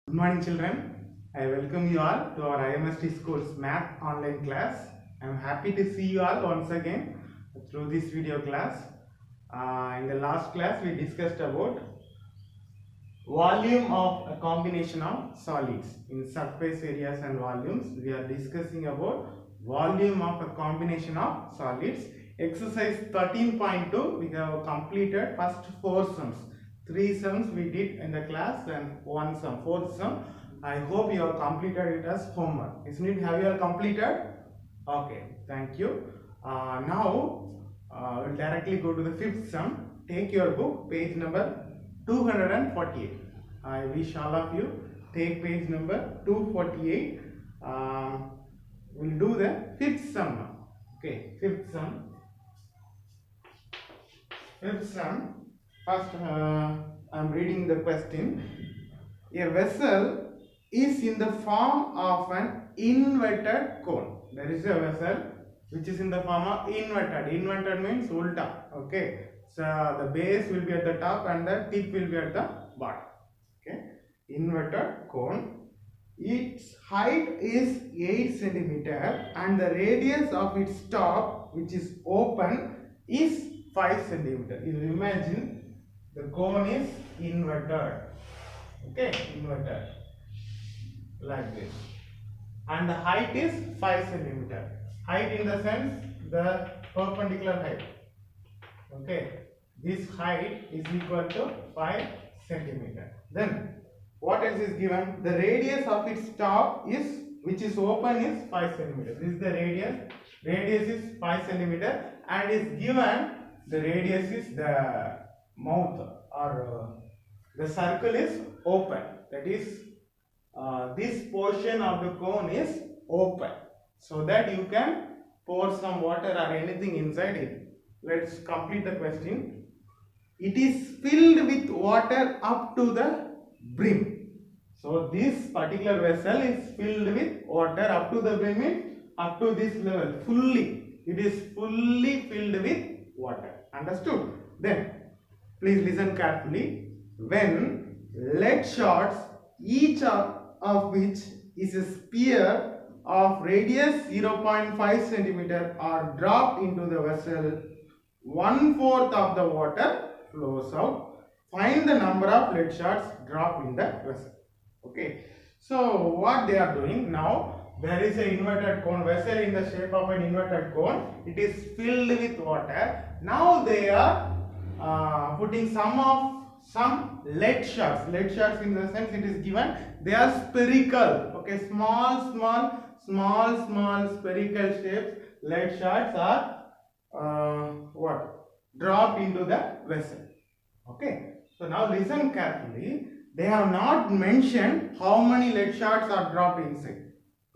Good morning, children. I welcome you all to our IMST School's Math online class. I am happy to see you all once again through this video class. In the last class, we discussed about volume of a combination of solids in surface areas and volumes. We are discussing about volume of a combination of solids. Exercise 13.2, we have completed first 4 sums. 3 sums we did in the class and 1 sum, 4th sum. I hope you have completed it as homework. Isn't it? Have you all completed? Okay, thank you. Now we'll directly go to the 5th sum. Take your book, page number 248. I wish all of you take page number 248. We'll do the 5th sum now. Okay, 5th sum. 5th sum. First, I'm reading the question. A vessel is in the form of an inverted cone. There is a vessel which is in the form of inverted. Inverted means ulta. Okay. So the base will be at the top and the tip will be at the bottom. Okay. Inverted cone. Its height is 8 centimeter and the radius of its top, which is open, is 5 centimeter. You imagine the cone is inverted. Okay, inverted like this, and the height is 5 centimeter. Height in the sense the perpendicular height. Okay, this height is equal to 5 centimeter. Then what else is given? The radius of its top is, which is open, is 5 centimeter. This is the radius. Radius is 5 centimeter and is given the radius is the mouth or the circle is open. That is this portion of the cone is open so that you can pour some water or anything inside it. Let's complete the question. It is filled with water up to the brim. So this particular vessel is filled with water up to the brim, means up to this level, fully. It is fully filled with water. Understood? Then please listen carefully. When lead shards, each of which is a sphere of radius 0.5 centimeter, are dropped into the vessel, 1/4 of the water flows out. Find the number of lead shards dropped in the vessel. Okay. So what they are doing now? There is an inverted cone vessel in the shape of an inverted cone. It is filled with water. Now they are putting some lead shards. Lead shards in the sense it is given. They are spherical. Okay, small spherical shapes. Lead shards are dropped into the vessel. Okay. So now listen carefully. They have not mentioned how many lead shards are dropped inside.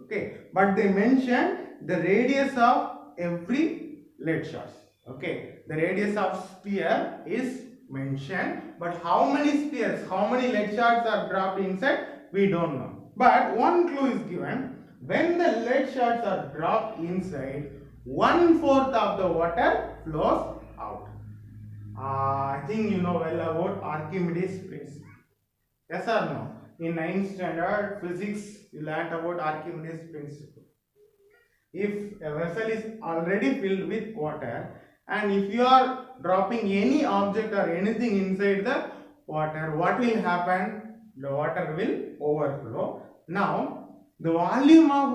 Okay, but they mention the radius of every lead shards. Okay, the radius of sphere is mentioned, but how many spheres, how many lead shards are dropped inside, we don't know. But one clue is given. When the lead shards are dropped inside, 1/4 of the water flows out. I think you know well about Archimedes principle. Yes or no? In 9th standard physics, you learnt about Archimedes principle. If a vessel is already filled with water and if you are dropping any object or anything inside the water, what will happen? The water will overflow. Now, the volume of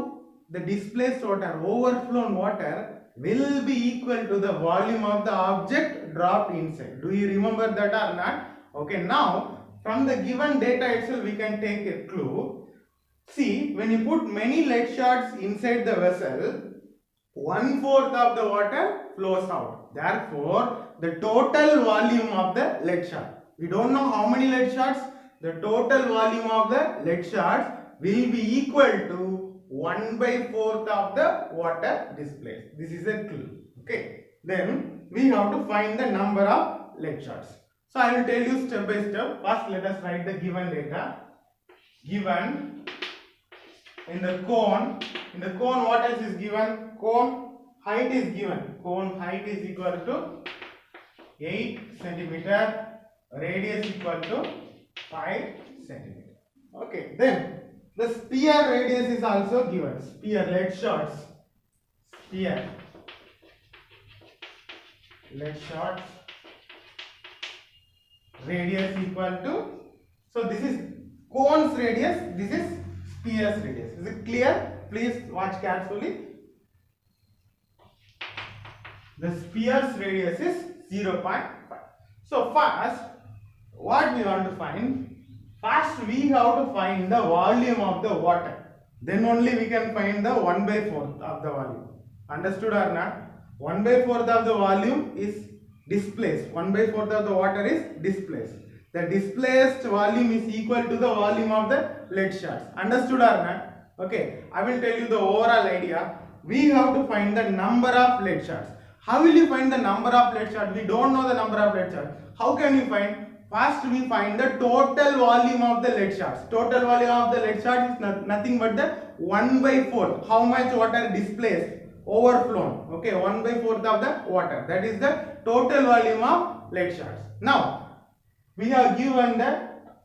the displaced water, overflown water, will be equal to the volume of the object dropped inside. Do you remember that or not? Okay, now from the given data itself we can take a clue. See, when you put many lead shards inside the vessel, 1/4 of the water flows out. Therefore, the total volume of the lead shard, we don't know how many lead shards, the total volume of the lead shards will be equal to 1/4 of the water displaced. This is a clue. Okay. Then we have to find the number of lead shards. So I will tell you step by step. First, let us write the given data. Given in the cone, what else is given? Cone height is given. Cone height is equal to 8 centimeter. Radius equal to 5 centimeter. Okay, then the sphere radius is also given. Sphere, lead shots. Sphere, lead shots. Radius equal to. So this is cone's radius. This is sphere's radius. Is it clear? Please watch carefully. The sphere's radius is 0.5. So first, what we want to find? First, we have to find the volume of the water. Then only we can find the 1/4 of the volume. Understood or not? 1/4 of the volume is displaced. 1/4 of the water is displaced. The displaced volume is equal to the volume of the lead shards. Understood or not? Okay, I will tell you the overall idea. We have to find the number of lead shards. How will you find the number of lead shards? We don't know the number of lead shards. How can you find? First, we find the total volume of the lead shards. Total volume of the lead shards is nothing but the 1/4. How much water displaced? Overflown. Okay, 1/4 of the water. That is the total volume of lead shards. Now, we have given the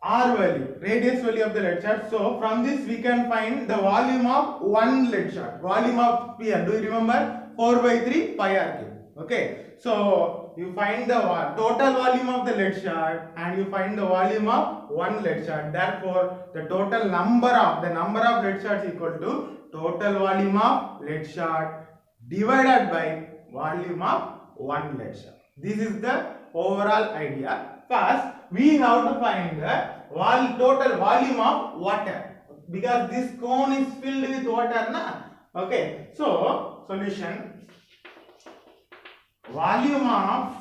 R value, radius value of the lead shard. So, from this we can find the volume of one lead shard. Volume of sphere. Do you remember? 4/3 pi r cube. Okay. So, you find the total volume of the lead shard and you find the volume of one lead shard. Therefore, the total number of lead shards equal to total volume of lead shard divided by volume of one lead shard. This is the overall idea. First, we have to find the total volume of water because this cone is filled with water, na? Okay. So, solution. Volume of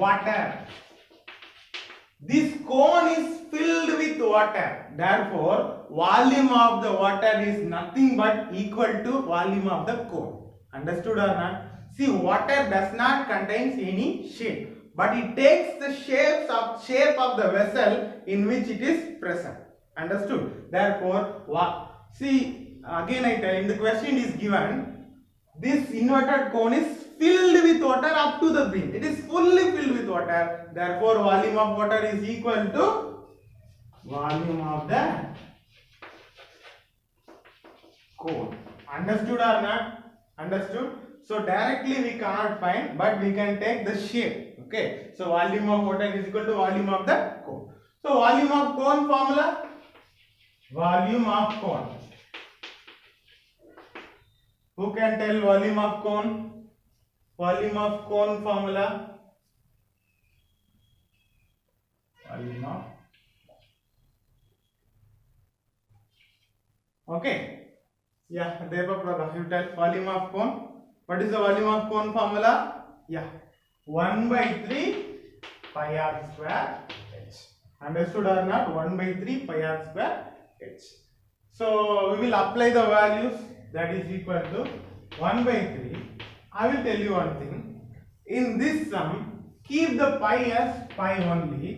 water. This cone is filled with water. Therefore, volume of the water is nothing but equal to volume of the cone. Understood or not? See, water does not contain any shape, but it takes the shape of the vessel in which it is present. Understood? Therefore, see, again I tell you, the question is given. This inverted cone is filled with water up to the brim. It is fully filled with water. Therefore, volume of water is equal to volume of the cone. Understood or not? Understood? So, directly we cannot find, but we can take the shape. Okay. So, volume of water is equal to volume of the cone. So, volume of cone formula? Volume of cone. Who can tell volume of cone? Volume of cone formula? Volume of. Okay. Yeah, Deva, you tell volume of cone. What is the volume of cone formula? Yeah, 1/3 pi r square h. Understood or not? 1/3 pi r square h. So we will apply the values. That is equal to 1/3. I will tell you one thing. In this sum, keep the pi as pi only,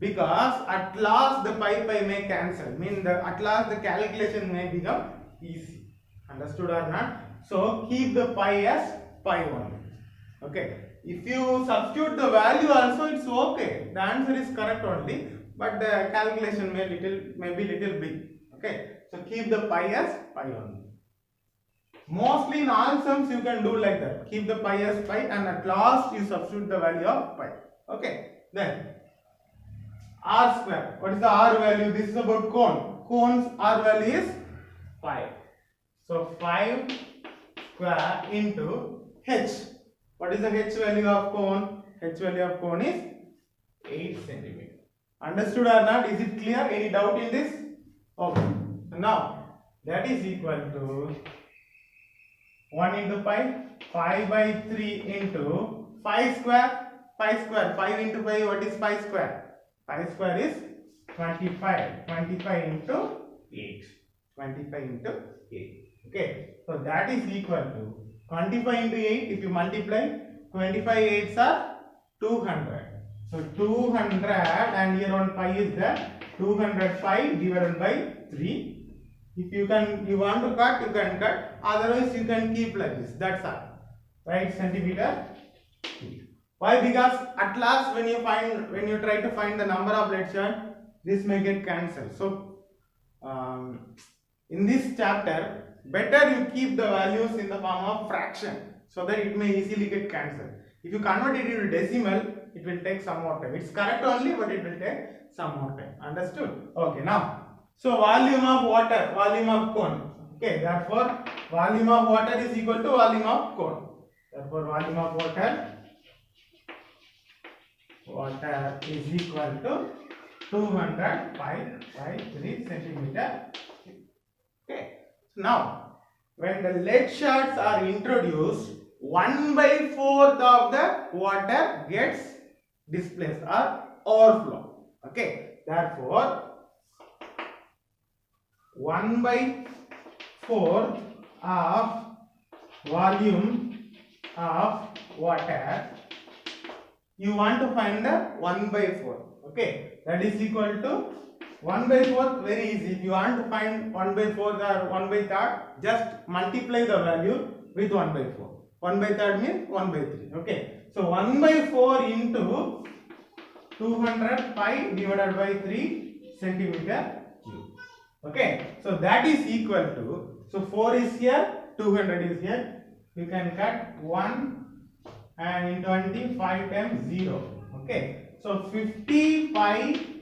because at last the pi may cancel. Mean at last the calculation may become easy. Understood or not? So keep the pi as pi only. Okay. If you substitute the value also, it's okay. The answer is correct only, but the calculation may be little big. Okay. So keep the pi as pi only. Mostly in all sums you can do like that. Keep the pi as pi and at last you substitute the value of pi. Okay. Then r square. What is the r value? This is about cone. Cone's r value is 5. So 5 square into h. What is the h value of cone? H value of cone is 8 cm. Understood or not? Is it clear? Any doubt in this? Okay. Now that is equal to 1 into pi, 5/3 into 5 square, 5 into 5, what is 5 square? 5 square is 25, 25 into 8, 25 into 8, okay. So that is equal to 25 into 8, if you multiply, 25 8s are 200. So 200 and here on pi is there, 205 divided by 3. If you want to cut, you can cut. Otherwise, you can keep like this. That's all. Right? Centimeter. Why? Because at last, when you try to find the number of lead shard, this may get cancelled. So in this chapter, better you keep the values in the form of fraction so that it may easily get cancelled. If you convert it into decimal, it will take some more time. It's correct only, but it will take some more time. Understood? Okay, now, so volume of water, volume of cone. Okay, therefore, volume of water is equal to volume of cone. Therefore, volume of water is equal to 200 pi by 3 centimeter. Okay. So now, when the lead shards are introduced, 1/4 of the water gets displaced or overflow. Okay. Therefore, 1/4 of volume of water, you want to find the 1/4. Okay, that is equal to 1/4. Very easy. If you want to find 1/4 or 1/3, just multiply the value with 1/4. 1/3 means 1/3. Okay, so 1/4 into 200 pi divided by 3 centimeter cube. Okay, so that is equal to, so 4 is here, 200 is here. You can cut 1 and in 25 times 0. Okay, so 50 pi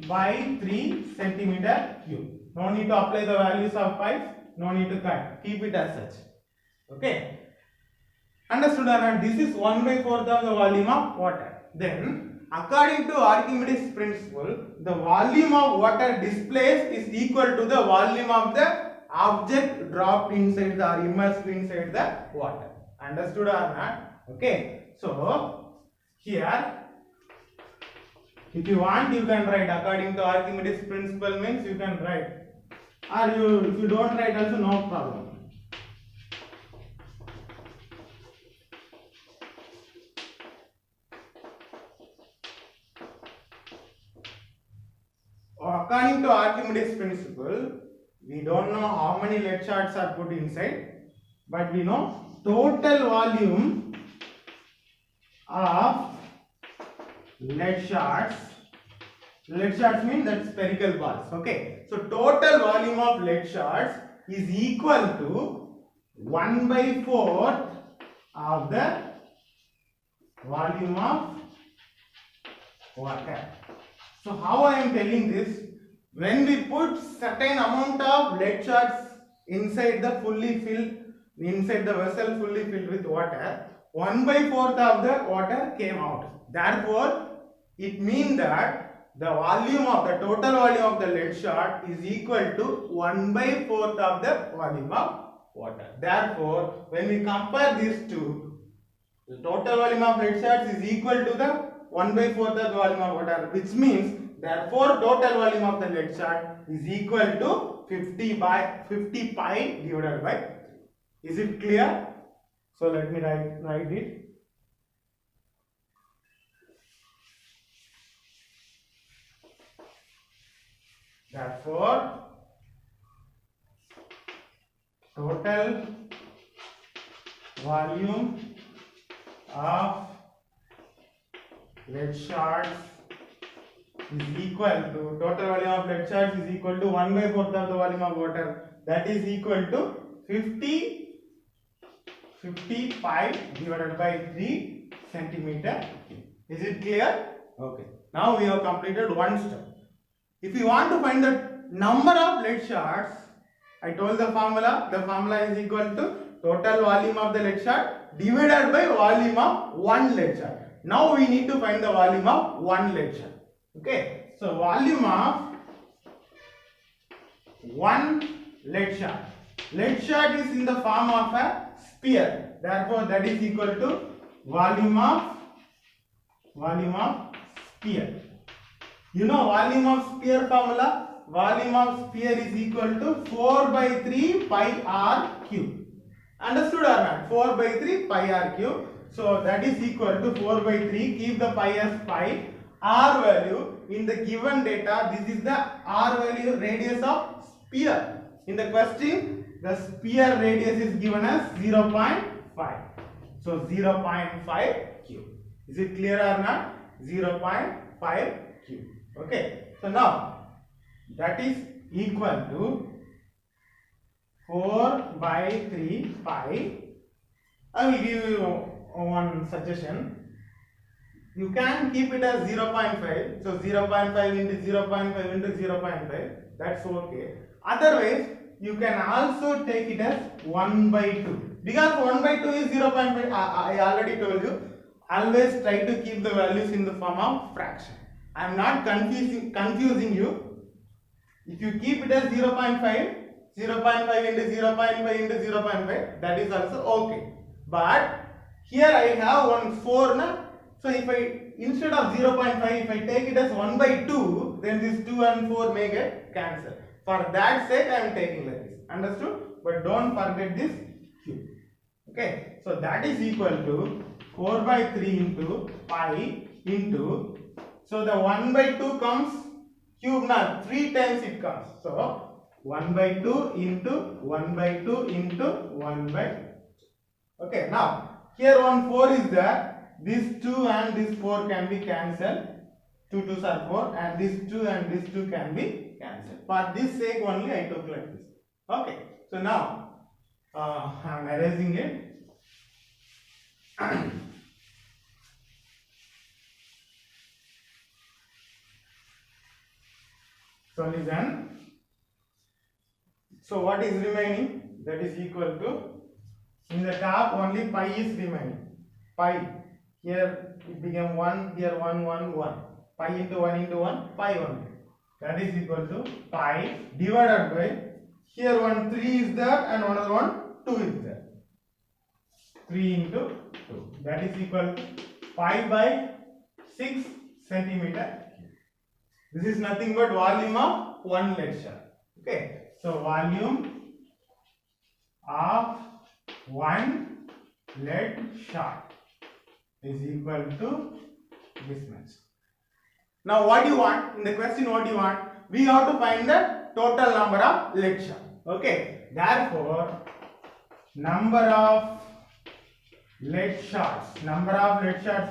by 3 centimeter cube. No need to apply the values of pi, no need to cut, keep it as such. Okay, understood or not? This is 1/4 of the volume of water. Then, according to Archimedes principle, the volume of water displaced is equal to the volume of the object dropped inside the or immersed inside the water. Understood or not? Okay. So here, if you want, you can write according to Archimedes principle means you can write, or if you don't write also no problem. According to Archimedes principle, we don't know how many lead shards are put inside, but we know total volume of lead shards. Lead shards mean that spherical balls. Okay, so total volume of lead shards is equal to 1/4 of the volume of water. So how I am telling this? When we put certain amount of lead shards inside the vessel fully filled with water, 1/4 of the water came out. Therefore, it means that the total volume of the lead shard is equal to 1/4 of the volume of water. Therefore, when we compare these two, the total volume of lead shards is equal to the 1/4 of the volume of water, which means therefore total volume of the lead shard is equal to 50 pi divided by 3. Is it clear? So let me write it. Therefore, total volume of lead shards is equal to 1/4 of the volume of water. That is equal to 50 pi divided by 3 centimeter cube. Is it clear? Okay. Now we have completed one step. If you want to find the number of lead shards, I told the formula. The formula is equal to total volume of the lead shard divided by volume of one lead shard. Now we need to find the volume of one lead shard. Okay. So volume of one lead shard. Lead shard is in the form of a sphere. Therefore, that is equal to volume of sphere. You know volume of sphere formula? Volume of sphere is equal to 4/3 pi r cube. Understood or not? 4/3 pi r cube. So that is equal to 4/3. Keep the pi as pi. R value in the given data. This is the r value radius of sphere. In the question, the sphere radius is given as 0.5. So 0.5 cube. Is it clear or not? 0.5 cube. Okay. So now that is equal to 4 by 3 pi. I will give you one suggestion. You can keep it as 0.5. So 0.5 into 0.5 into 0.5. That's okay. Otherwise, you can also take it as 1 by 2. Because 1 by 2 is 0.5. I already told you. Always try to keep the values in the form of fraction. I am not confusing you. If you keep it as 0.5 into 0.5 into 0.5, that is also okay. But here I have one 4 na? So if I, instead of 0.5, if I take it as 1 by 2, then this 2 and 4 may get cancelled. For that sake I am taking like this. Understood? But don't forget this cube. Okay. So that is equal to 4 by 3 into pi into, so the 1 by 2 comes cube now, 3 times it comes. So 1 by 2 into 1 by 2 into 1 by 2. Okay, now here one 4 is there. This 2 and this 4 can be cancelled. 2 2s are 4, and this 2 and this 2 can be cancelled. For this sake only I took like this. Okay, so now I am erasing it. So listen. So what is remaining? That is equal to, in the top only pi is remaining. Pi. Here it became 1, here 1, 1, 1. Pi into 1, pi only. That is equal to pi divided by, here one 3 is there and another one 2 is there. 3 into 2. That is equal to pi by 6 centimeter. This is nothing but volume of one lead shard. Okay. So volume of one lead shard is equal to this much. Now what do you want? In the question, what do you want? We have to find the total number of lead shards. Okay. Therefore, number of lead shards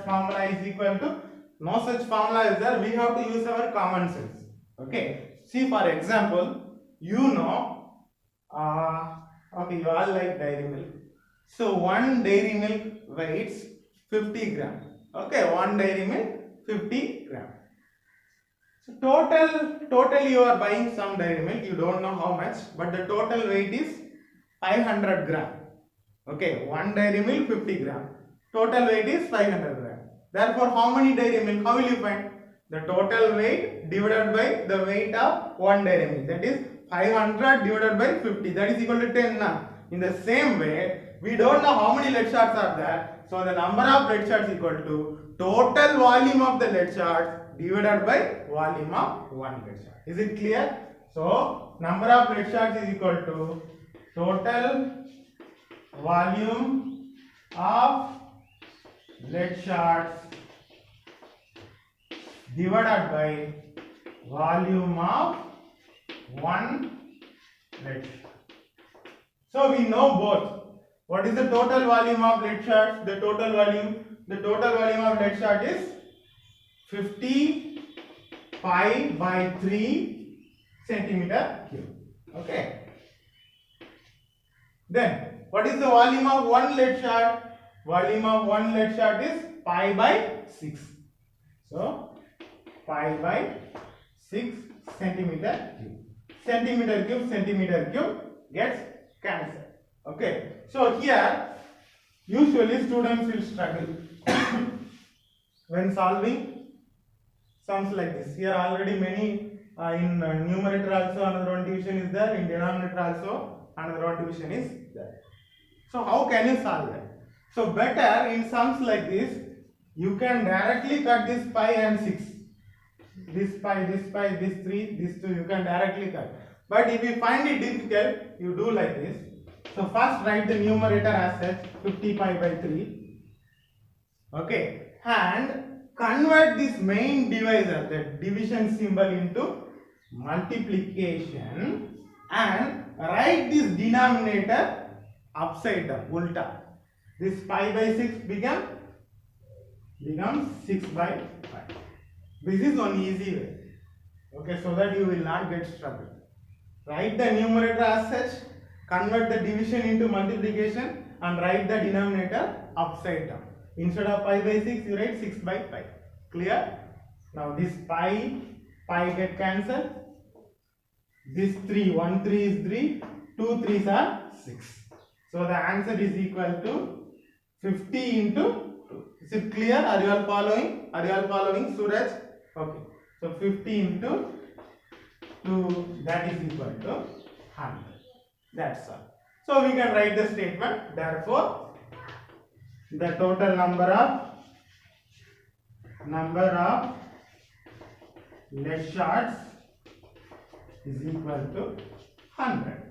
formula is equal to, no such formula is there. We have to use our common sense. Okay. See, for example, you know, okay, you all like dairy milk. So one dairy milk weighs 50 gram. Okay, one dairy milk 50 gram. So total you are buying some dairy milk. You don't know how much, but the total weight is 500 gram. Okay, one dairy milk 50 gram. Total weight is 500 gram. Therefore, how many dairy milk? How will you find? The total weight divided by the weight of one dairy milk. That is 500 divided by 50. That is equal to 10 now. In the same way, we don't know how many lead shards are there. So the number of lead shards equal to total volume of the lead shards divided by volume of one lead shard. Is it clear? So number of lead shards is equal to total volume of lead shards divided by volume of one lead shard. So we know both. What is the total volume of lead shards? The total volume of lead shard is 50 pi by 3 centimeter cube. Okay. Then what is the volume of one lead shard? Volume of one lead shard is pi by 6. So pi by 6 centimeter cube. Centimeter cube gets cancelled. Okay. So here usually students will struggle when solving sums like this. Here already many in numerator also another one division is there, in denominator also another one division is there. So how can you solve that? So better in sums like this, you can directly cut this pi and 6. This pi, this 3, this 2, you can directly cut. But if you find it difficult, you do like this. So first write the numerator as such, 50 pi by 3. Okay. And convert this main divisor, the division symbol, into multiplication and write this denominator upside down, ulta. This pi by 6 becomes 6 by 5. This is one easy way. Okay, so that you will not get trouble. Write the numerator as such, convert the division into multiplication, and write the denominator upside down. Instead of pi by 6, you write 6 by pi. Clear? Now this pi get cancelled. This 3, 1 3 is 3, 2 3s are 6. So the answer is equal to 50 into 2. Is it clear? Are you all following? Are you all following, Suraj? Okay. So 50 into 2, that is equal to 100. That's all. So we can write the statement. Therefore, the total number of lead shards is equal to 100.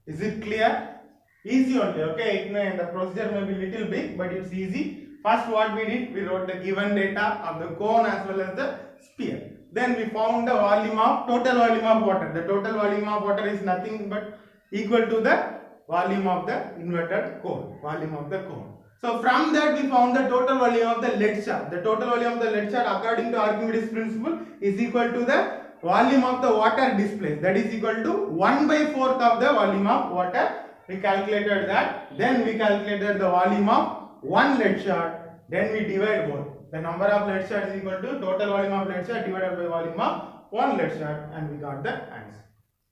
Is it clear? Easy only. Okay, the procedure may be little big, but it's easy. First, what we did, we wrote the given data of the cone as well as the sphere. Then we found the total volume of water. The total volume of water is nothing but equal to the volume of the inverted cone. So from that we found the total volume of the lead shard. The total volume of the lead shard according to Archimedes principle is equal to the volume of the water displaced. That is equal to 1 by 4th of the volume of water. We calculated that. Then we calculated the volume of one lead shard. Then we divide both. The number of lead shards is equal to total volume of lead shard divided by volume of one lead shard, and we got the answer.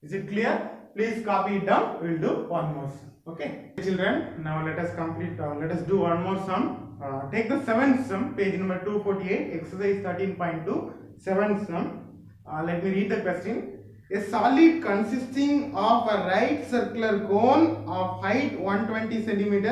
Is it clear? Please copy it down. We will do one more sum. Okay, children. Now let us complete. Let us do one more sum. Take the seventh sum, page number 248, exercise 13.2. Seventh sum. Let me read the question. A solid consisting of a right circular cone of height 120 cm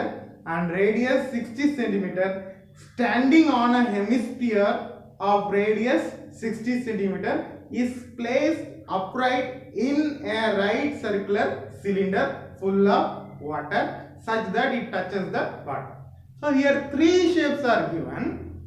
and radius 60 cm standing on a hemisphere of radius 60 cm is placed upright in a right circular cylinder full of water such that it touches the bottom. So here three shapes are given.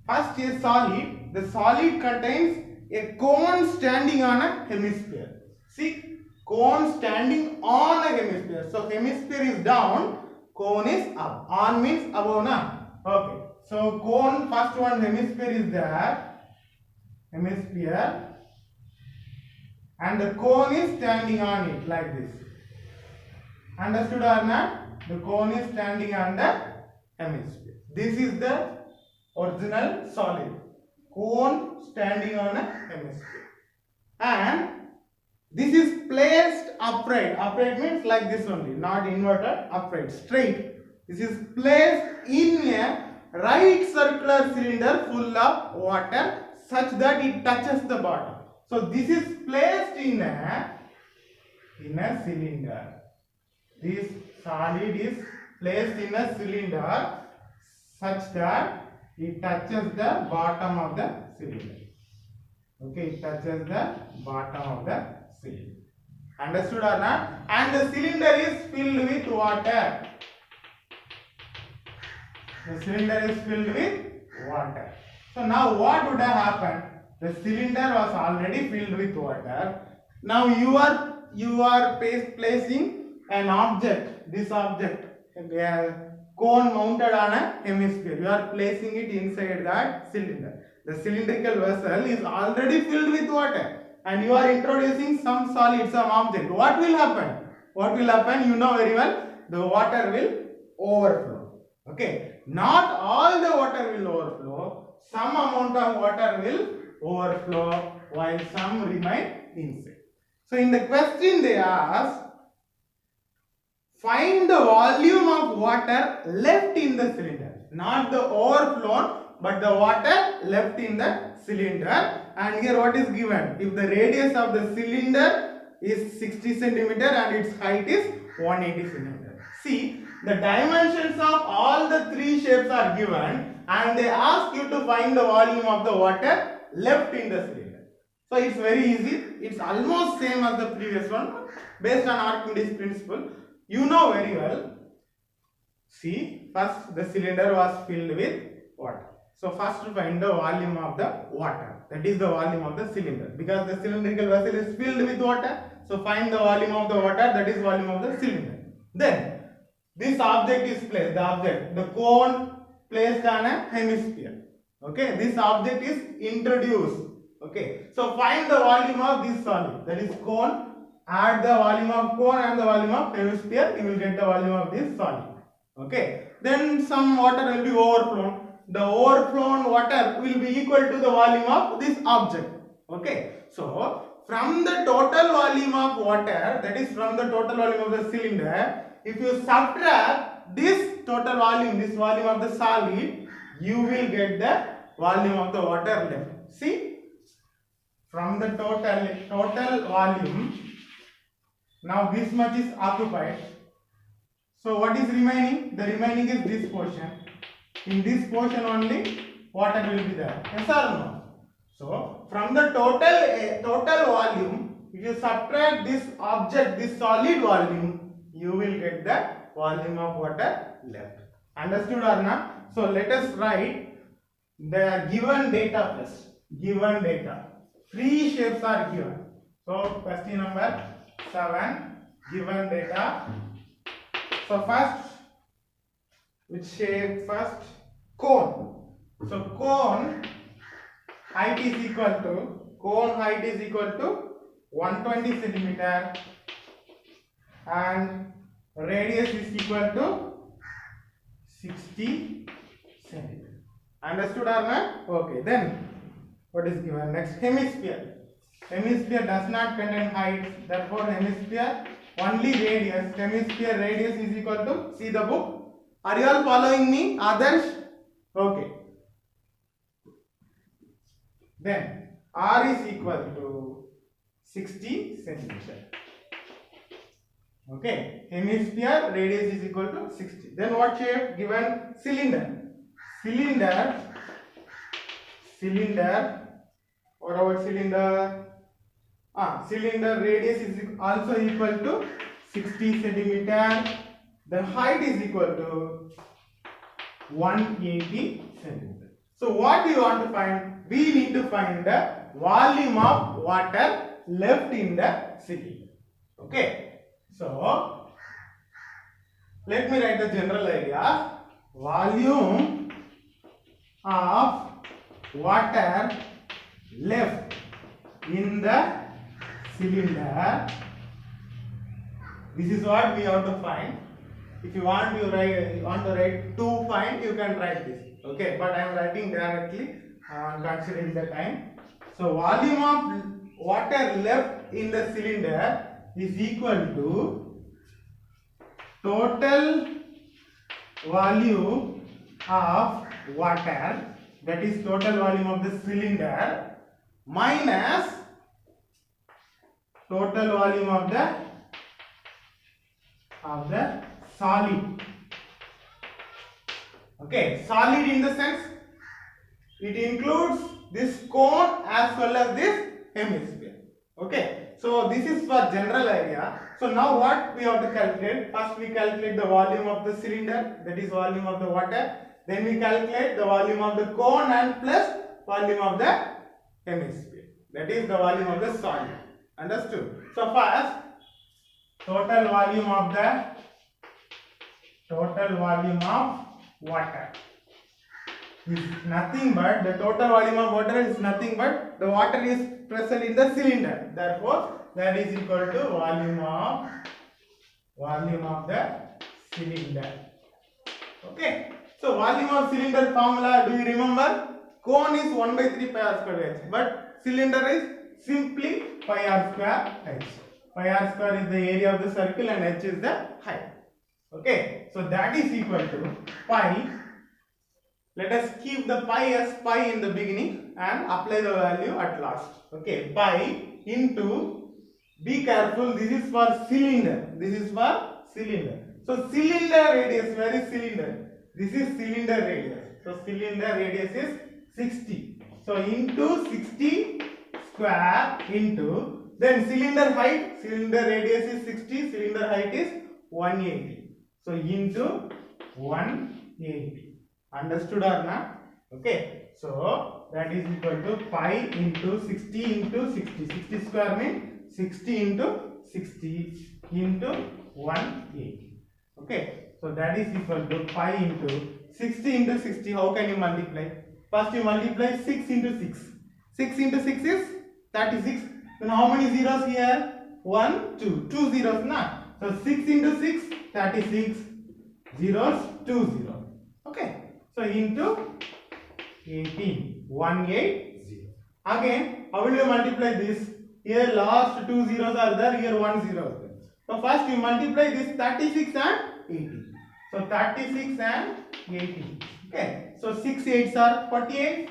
First is solid. The solid contains a cone standing on a hemisphere. See, cone standing on a hemisphere. So hemisphere is down, cone is up. On means above na. Okay. So cone, first one hemisphere is there. Hemisphere. And the cone is standing on it like this. Understood or not? The cone is standing on the hemisphere. This is the original solid. Cone standing on a hemisphere, and this is placed upright. Upright means like this only, not inverted, upright, straight. This is placed in a right circular cylinder full of water such that it touches the bottom. So this is placed in a cylinder. This solid is placed in a cylinder such that it touches the bottom of the cylinder. Okay, it touches the bottom of the cylinder. Understood or not? And the cylinder is filled with water. The cylinder is filled with water. So now what would have happened? The cylinder was already filled with water. Now you are placing an object. This object, cone mounted on a hemisphere. You are placing it inside that cylinder. The cylindrical vessel is already filled with water, and you are introducing some solid, some object. What will happen? What will happen? You know very well. The water will overflow. Okay. Not all the water will overflow. Some amount of water will overflow while some remain inside. So in the question they ask, find the volume of water left in the cylinder. Not the overflown, but the water left in the cylinder. And here what is given? If the radius of the cylinder is 60 centimeter and its height is 180 centimeter. See, the dimensions of all the three shapes are given, and they ask you to find the volume of the water left in the cylinder. So it's very easy. It's almost same as the previous one, based on Archimedes principle. You know very well. See, first the cylinder was filled with water. So first to find the volume of the water. That is the volume of the cylinder. Because the cylindrical vessel is filled with water. So find the volume of the water. That is volume of the cylinder. Then this object is placed. The cone placed on a hemisphere. Okay. This object is introduced Okay, so find the volume of this solid, that is cone. Add the volume of cone and the volume of hemisphere, you will get the volume of this solid. Okay, then some water will be overflown. The overflown water will be equal to the volume of this object. Okay, so from the total volume of water, that is from the total volume of the cylinder, if you subtract this total volume, this volume of the solid, you will get the volume of the water left. See, from the total volume, now this much is occupied. So what is remaining? The remaining is this portion. In this portion only water will be there. Yes or no? So from the total volume, if you subtract this object, this solid volume, you will get the volume of water left. Understood or not? So let us write the given data first. Given data. Three shapes are given. So question number 7. Given data. So first, which shape first? Cone. So cone height is equal to 120 centimeter and radius is equal to 60 centimeter. Understood or not? Okay, then what is given next? Hemisphere. Hemisphere does not contain height, therefore hemisphere only radius. Hemisphere radius is equal to, see the book. Are you all following me? Others? Okay. Then R is equal to 60 centimeter. Okay. Hemisphere radius is equal to 60. Then what shape? Given cylinder. Cylinder. What about cylinder? Cylinder radius is also equal to 60 centimeter. The height is equal to 180 centimeter. So what do you want to find? We need to find the volume of water left in the cylinder. Okay. So let me write the general idea. Volume of water left in the cylinder. This is what we have to find. If you want to write to find, you can write this. Okay, but I am writing directly considering the time. So volume of water left in the cylinder is equal to total volume of water, that is total volume of the cylinder, minus total volume of the solid. Okay, solid in the sense it includes this cone as well as this hemisphere. Okay, so this is for general idea. So now what we have to calculate? First we calculate the volume of the cylinder, that is volume of the water. Then we calculate the volume of the cone and plus volume of the hemisphere, that is the volume of the solid. Understood? So first, total volume of water is nothing but, the total volume of water is nothing but the water is present in the cylinder. Therefore, that is equal to volume of the cylinder. Okay. So volume of cylinder formula, do you remember? Cone is 1 by 3 pi r square h, but cylinder is simply pi r square h. Pi r square is the area of the circle and h is the height. Okay, so that is equal to pi. Let us keep the pi as pi in the beginning and apply the value at last. Okay, pi into, be careful, this is for cylinder. So cylinder radius, where is cylinder? This is cylinder radius. So cylinder radius is 60. So into 60 square into, then cylinder height, cylinder radius is 60, cylinder height is 180. So into 180. Understood or not? Okay. So that is equal to pi into 60 into 60. 60 square means 60 into 60 into 180. Okay. So that is equal to pi into 60 into 60. How can you multiply? First you multiply 6 into 6. 6 into 6 is 36. Then how many zeros here? 1, 2. 2 zeros, na? So 6 into 6, 36. Zeros, 2 zeros. Okay. So into 18. 180. Again, how will you multiply this? Here last 2 zeros are there, here 1 zero is there. So first you multiply this 36 and 18. So 36 and 18. Okay. So 6 8s are 48.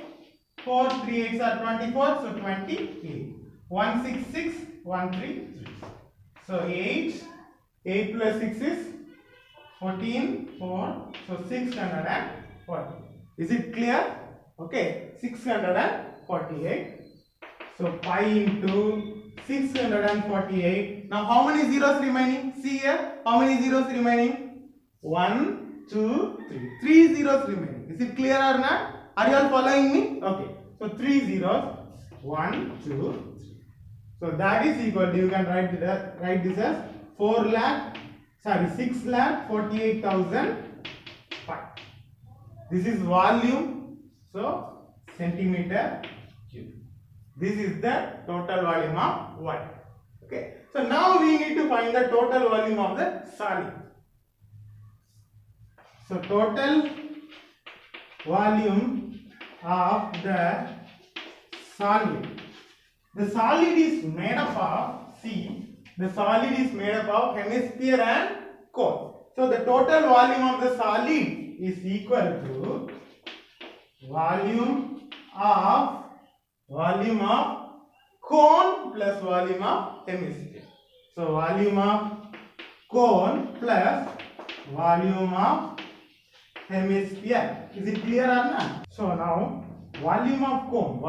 4 3 8s are 24. So 28. 166 133. So 8. 8 plus 6 is 14. 4. So 640. Is it clear? Okay. 648. So pi into 648. Now how many zeros remaining? See here. How many zeros remaining? 1, 2, 3. 3 zeros remaining. Is it clear or not? Are you all following me? Okay. So 3 zeros. 1, 2, 3. So that is equal to, you can write this as 6,48,000 pi. This is volume. So centimeter cube. This is the total volume of water. Okay. So now we need to find the total volume of the solid. So total volume of the solid. The solid is made up of, see, the solid is made up of hemisphere and cone. So the total volume of the solid is equal to volume of cone plus volume of hemisphere. So volume of cone plus volume of hemisphere. Is it clear or not? So now volume of cone,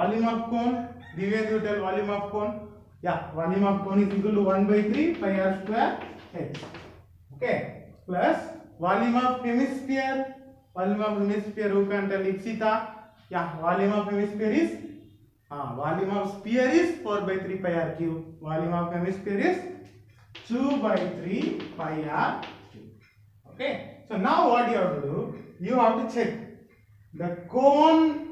Divya, you tell volume of cone. Yeah, volume of cone is equal to 1 by 3 pi r square h. Okay, plus volume of hemisphere. Who can tell Ipsita? Yeah, volume of hemisphere is volume of sphere is 4 by 3 pi r cube. Volume of hemisphere is 2 by 3 pi r cube. Okay. So now what you have to do? You have to check the cone.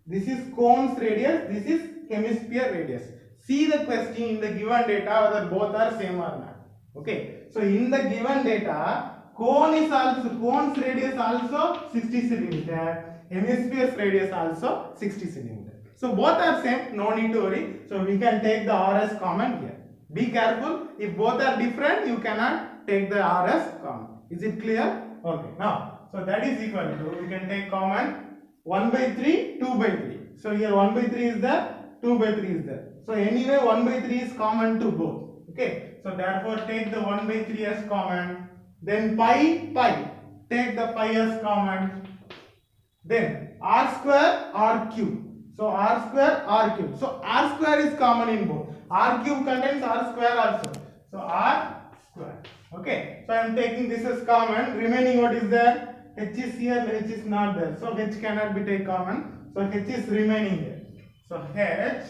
This is cone's radius. This is hemisphere radius. See the question in the given data whether both are same or not. Okay. So in the given data, cone's radius also 60 centimeter. Hemisphere's radius also 60 centimeter. So both are same, no need to worry. So we can take the RS common here. Be careful, if both are different, you cannot take the RS common. Is it clear? Okay, now, so that is equal to, we can take common 1 by 3, 2 by 3. So here 1 by 3 is there, 2 by 3 is there. So anyway 1 by 3 is common to both. Okay, so therefore take the 1 by 3 as common. Then pi, take the pi as common. Then r square, r cube. So r square, r cube. So r square is common in both. R cube contains r square also. So r square. Okay. So I am taking this as common. Remaining what is there? H is here, H is not there. So H cannot be taken common. So H is remaining here. So H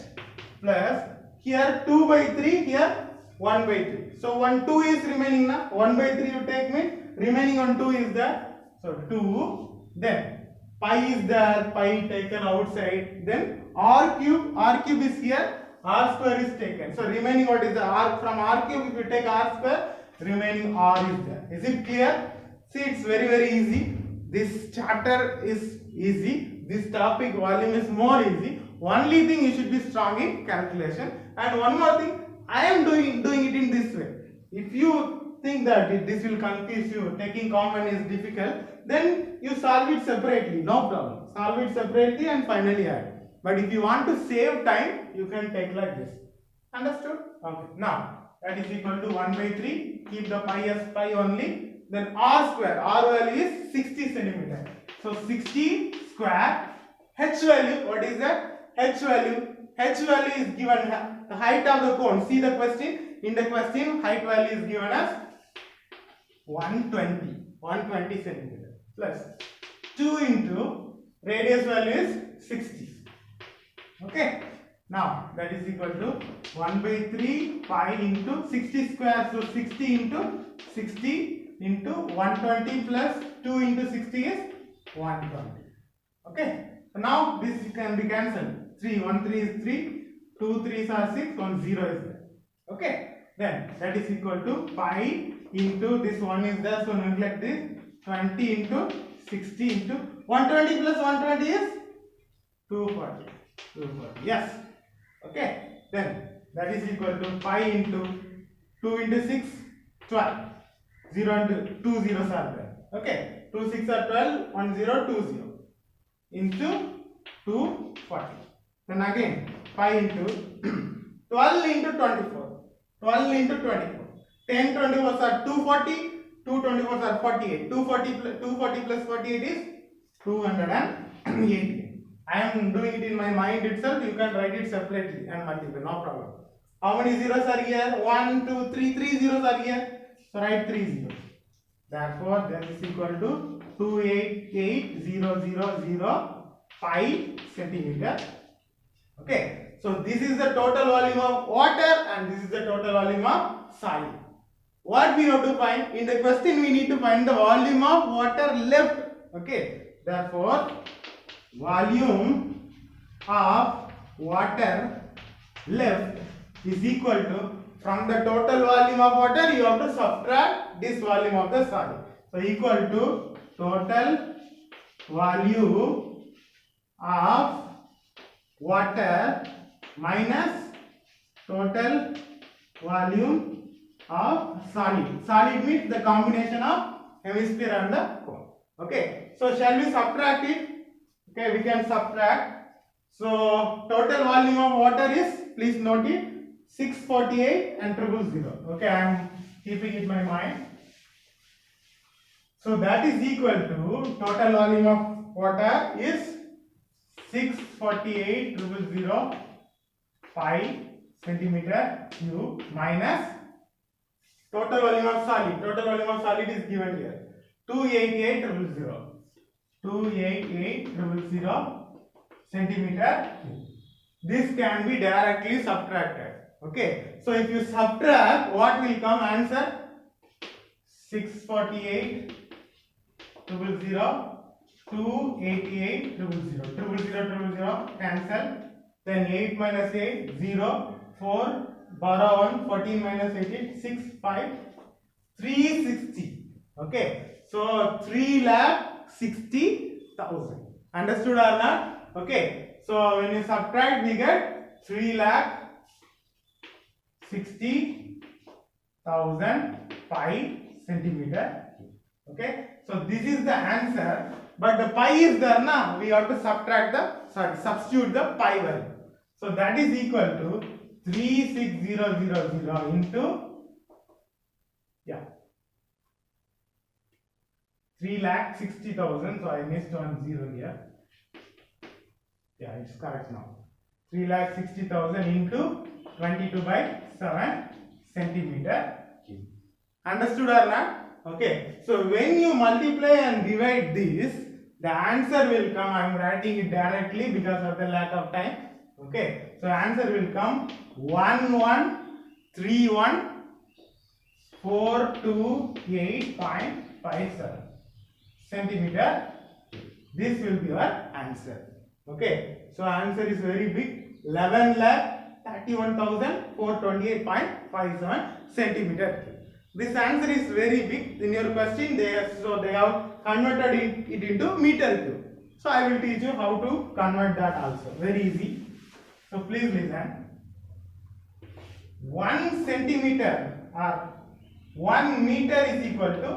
plus here 2 by 3, here 1 by 3. So 1, 2 is remaining now. 1 by 3 you take me. Remaining on 2 is there. So 2. Then pi is there, pi taken outside. Then r cube is here, r square is taken. So remaining what is the r? From r cube, if you take r square, remaining r is there. Is it clear? See, it's very easy. This chapter is easy. This topic volume is more easy. Only thing, you should be strong in calculation. And one more thing, I am doing it in this way. If you think that this will confuse you, taking common is difficult, then you solve it separately, no problem. Solve it separately and finally add. But if you want to save time, you can take like this. Understood? Okay. Now, that is equal to 1 by 3. Keep the pi as pi only. Then r square. R value is 60 centimeter. So 60 square. H value, what is that? H value is given the height of the cone. See the question. In the question, height value is given as 120 centimeter. Plus 2 into radius value is 60. Okay. Now that is equal to 1 by 3 pi into 60 square. So 60 into 120 plus 2 into 60 is 120. Okay. So now this can be cancelled. 3. 1 3 is 3. 2 3s are 6. 1 0 is there. Okay. Then that is equal to pi into this 1 is there. So neglect this. 20 into 60 into 120 plus 120 is 240. 240. Yes. Okay. Then that is equal to pi into 2 into 6 12. 0 into 2 zeros are there. Okay. 2 6 are 12. 1 0 2 0 into 240. Then again pi into 12 into 24. 12 into 24. 10 24s are 240. 2 24s are 48. 240 plus 48 is 280. I am doing it in my mind itself. You can write it separately and multiply. No problem. How many zeros are here? 1, 2, 3. 3 zeros are here. So write 3 zeros. Therefore, that is equal to 288,000 centimeter. Okay. So this is the total volume of water and this is the total volume of solid. What we have to find? In the question we need to find the volume of water left. Okay. Therefore, volume of water left is equal to, from the total volume of water you have to subtract this volume of the solid. So equal to total volume of water minus total volume of solid. Solid means the combination of hemisphere and the cone. Okay. So shall we subtract it? Okay, we can subtract. So total volume of water is, please note it, 648 and 000. Okay, I am keeping it in my mind. So that is equal to total volume of water is 648,000 pi centimeter cube minus total volume of solid. Total volume of solid is given here. 288,000. 288,000 centimeter cube. This can be directly subtracted. Okay. So if you subtract, what will come answer? 648,000, 288,000. 000 cancel. Then 8 minus 8, 0, 4, borrow 1, 14 minus 18, 6, 5, 360. Okay. So 3,60,000. Understood or not? Okay. So when you subtract, we get 3,60,000 pi centimeter. Okay. So this is the answer. But the pi is there now. We have to substitute the pi value. So that is equal to 36000 into 3,60,000. So I missed one zero here. Yeah, it's correct now. 3,60,000 into 22/7 centimeter cube. Understood or not? Okay. So when you multiply and divide this, the answer will come. I am writing it directly because of the lack of time. Okay. So answer will come 1131,428.57 centimeter. This will be your answer. Okay. So answer is very big. 11,31,428.57 centimeter. This answer is very big. In your question, they have converted it into meter cube. So I will teach you how to convert that also. Very easy. So please listen. 1 centimeter or 1 meter is equal to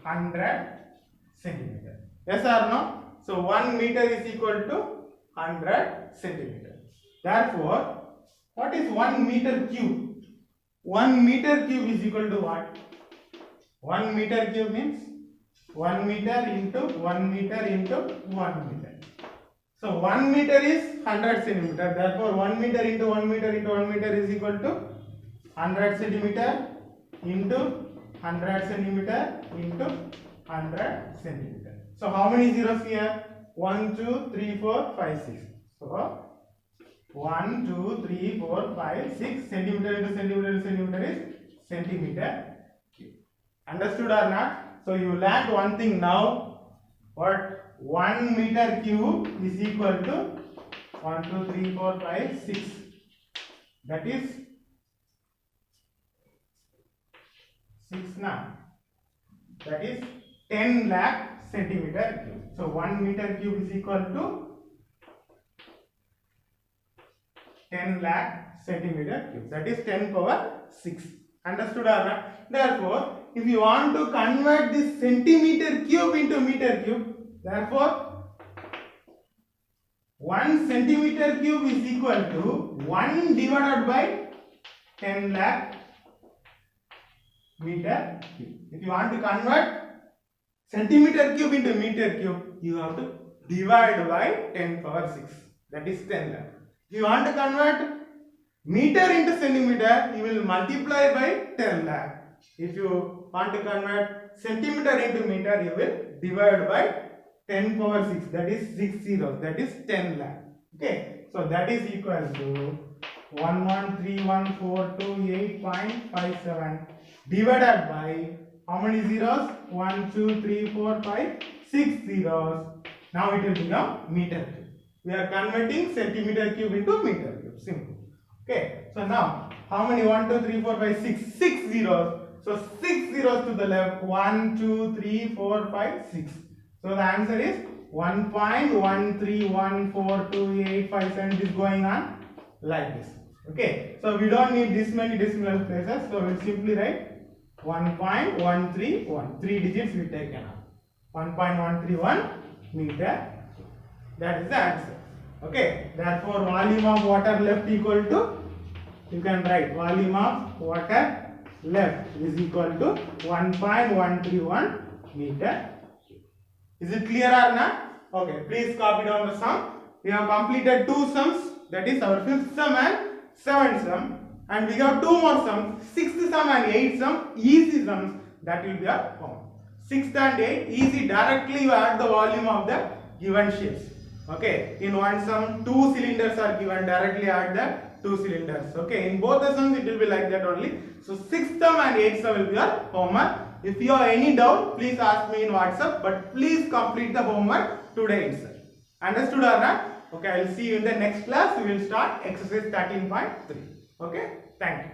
100 centimeter. Yes or no? So 1 meter is equal to 100 centimeter. Therefore, what is 1 meter cube? 1 meter cube is equal to what? 1 meter cube means 1 meter into 1 meter into 1 meter. So 1 meter is 100 centimeter. Therefore 1 meter into 1 meter into 1 meter is equal to 100 centimeter into 100 centimeter into 100 centimeter. So how many zeros here? 1, 2, 3, 4, 5, 6. So 1, 2, 3, 4, 5, 6 centimeter into centimeter into centimeter is centimeter cube. Understood or not? So you learned one thing now. What? 1 meter cube is equal to 1, 2, 3, 4, 5, 6. That is 6 now. That is 10 lakh centimeter cube. So 1 meter cube is equal to 10 lakh centimeter cube. That is 10 power 6. Understood or not? Therefore, if you want to convert this centimeter cube into meter cube, therefore 1 centimeter cube is equal to 1 divided by 10 lakh meter cube. If you want to convert centimeter cube into meter cube, you have to divide by 10 power 6. That is 10 lakh. If you want to convert meter into centimeter, you will multiply by 10 lakh. If you want to convert centimeter into meter, you will divide by 10 power 6. That is 6 zeros. That is 10 lakh. Okay. So that is equal to 113142.57 divided by how many zeros? 1, 2, 3, 4, 5, 6 zeros. Now it will become meter cube. We are converting centimeter cube into meter cube. Simple. Okay. So now how many? 1, 2, 3, 4, 5, 6. 6 zeros. So 6 zeros to the left. 1, 2, 3, 4, 5, 6. So the answer is 1.13142.857. It is going on like this. Okay. So we don't need this many decimal places. So we'll simply write 1.131. 3 digits we take now. 1.131 meter. That is the answer. Okay. Therefore, volume of water left equal to, you can write volume of water left is equal to 1.131 meter. Is it clear or not? Okay. Please copy down the sum. We have completed 2 sums. That is our 5th sum and 7th sum. And we have 2 more sums, 6th sum and 8th sum, easy sums. That will be our homework. 6th and 8th, easy. Directly you add the volume of the given ships. Okay. In one sum, 2 cylinders are given. Directly add the 2 cylinders. Okay. In both the sums, it will be like that only. So 6th sum and 8th sum will be our homework. If you have any doubt, please ask me in WhatsApp. But please complete the homework today itself. Understood or not? Okay. I will see you in the next class. We will start exercise 13.3. Okay, thank you.